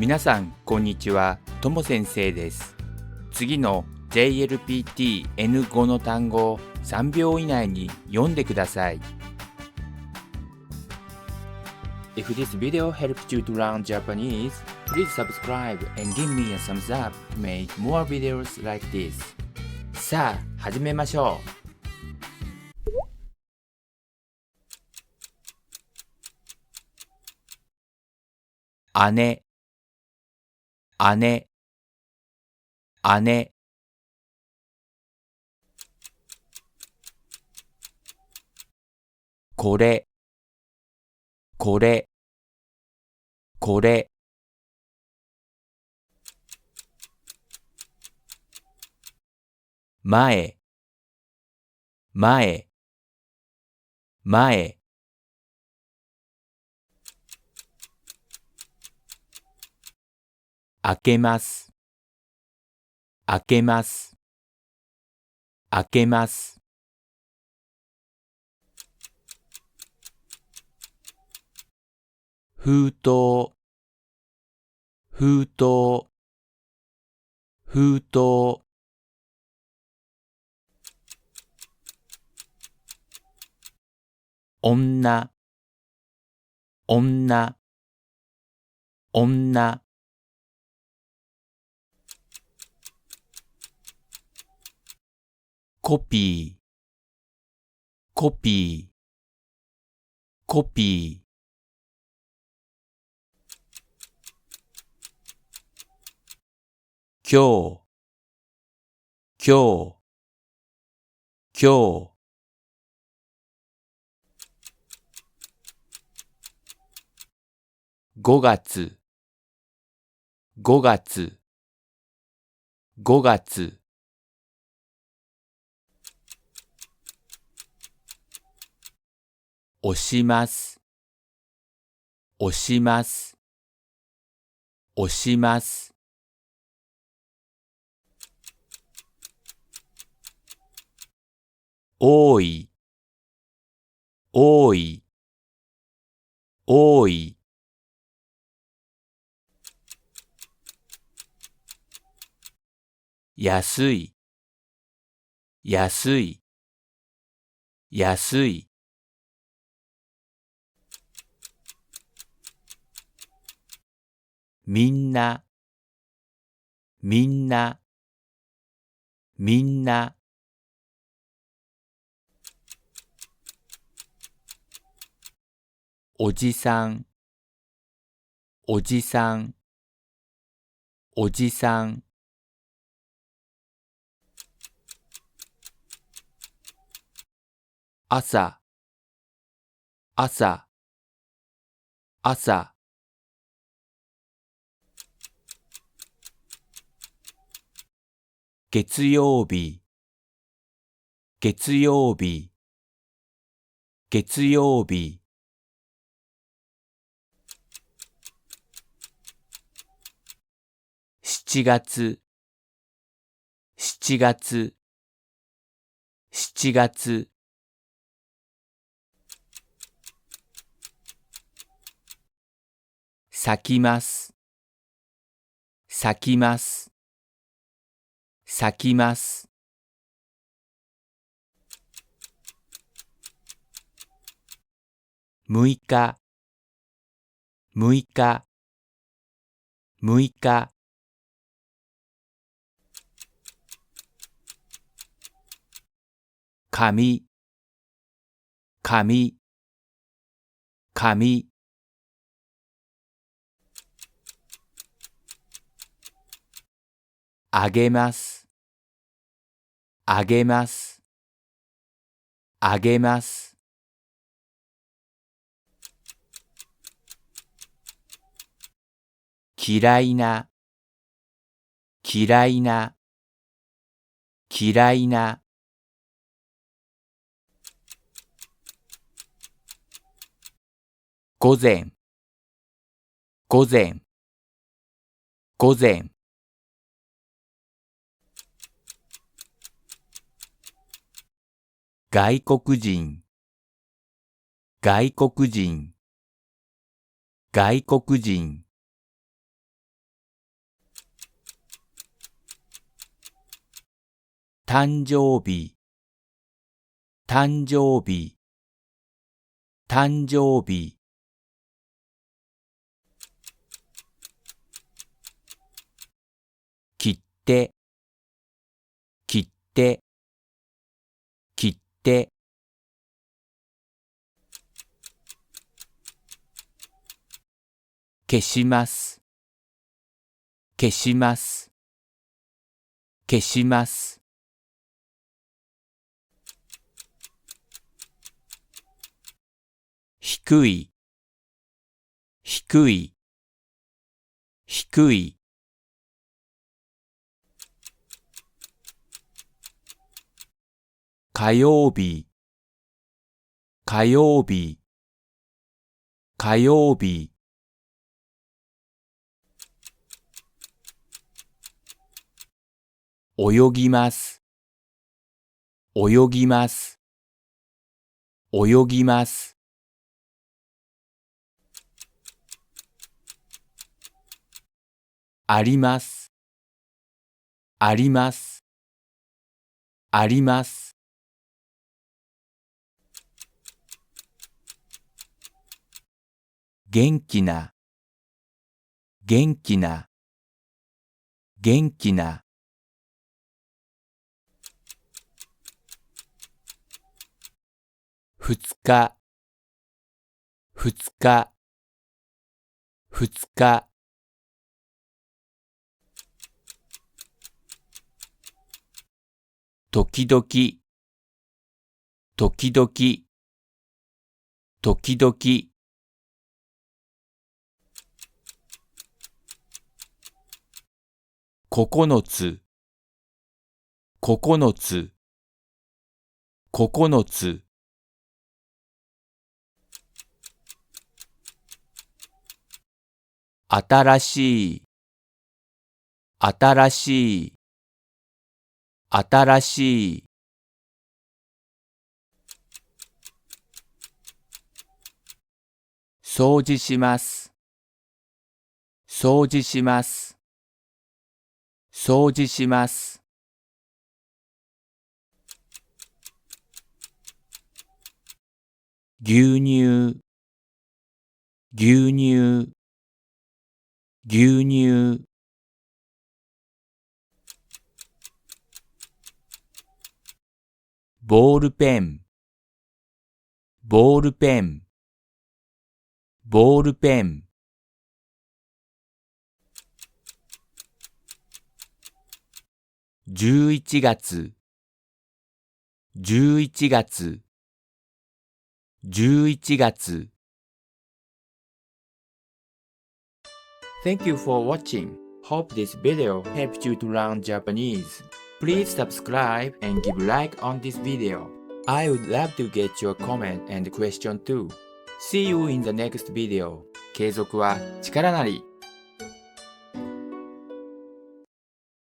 皆さんこんにちは、とも先生です。次の JLPT N5 の単語を3秒以内に読んでください。If this video helped you to learn Japanese, please subscribe and give me a thumbs up to make more videos like this. さあ、始めましょう。姉、姉、姉。これ、これ、これ。前、前、前。開けます、開けます、開けます。封筒、封筒、封筒。女、女、女。コピー、コピー、コピー。今日、今日、今日。5月、5月、5月。押します、押します、押します。多い、多い、多い。安い、安い、安い。みんな、みんな、みんな。おじさん、おじさん、おじさん。朝、朝、朝。月曜日、月曜日、月曜日。7月、7月、7月。咲きます、咲きます、咲きます。6日、6日、6日。紙、紙、紙。あげます、あげます、あげます。嫌いな、嫌いな、嫌いな。午前、午前、午前。外国人、外国人、外国人。誕生日、誕生日、誕生日。切手、切手、切手。消します、消します、消します。低い、低い、低い。火曜日、火曜日、火曜日。泳ぎます、泳ぎます、泳ぎます。あります、あります、あります。元気な、元気な、元気な。2日、2日、2日。時々、時々、時々。9つ、9つ、9つ。新しい、新しい、新しい。掃除します、掃除します、掃除します。牛乳、牛乳、牛乳。ボールペン、ボールペン、ボールペン。11月、11月、11月。Thank you for watching. Hope this video helped you to learn Japanese. Please subscribe and give like on this video. I would love to get your comment and question too. See you in the next video. 継続は力なり。